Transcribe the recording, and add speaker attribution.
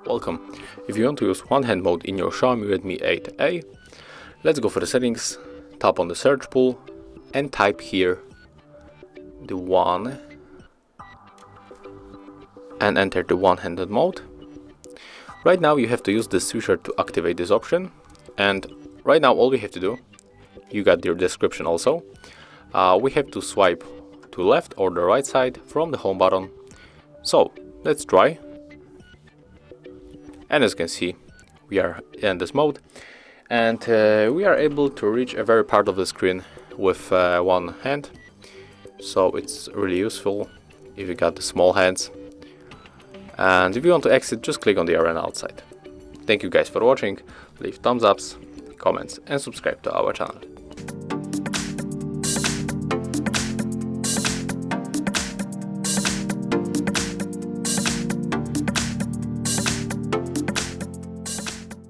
Speaker 1: Welcome. If you want to use one-hand mode in your Xiaomi Redmi 8A, let's go for the settings, tap on the search pool and type here the one and enter the one-handed mode. Right now you have to use the switcher to activate this option, and right now all we have to do, you got your description also, we have to swipe to left or the right side from the home button. So let's try. And as you can see, we are in this mode, and we are able to reach a very part of the screen with one hand. So it's really useful if you got the small hands. And if you want to exit, just click on the arrow outside. Thank you guys for watching. Leave thumbs ups, comments and subscribe to our channel.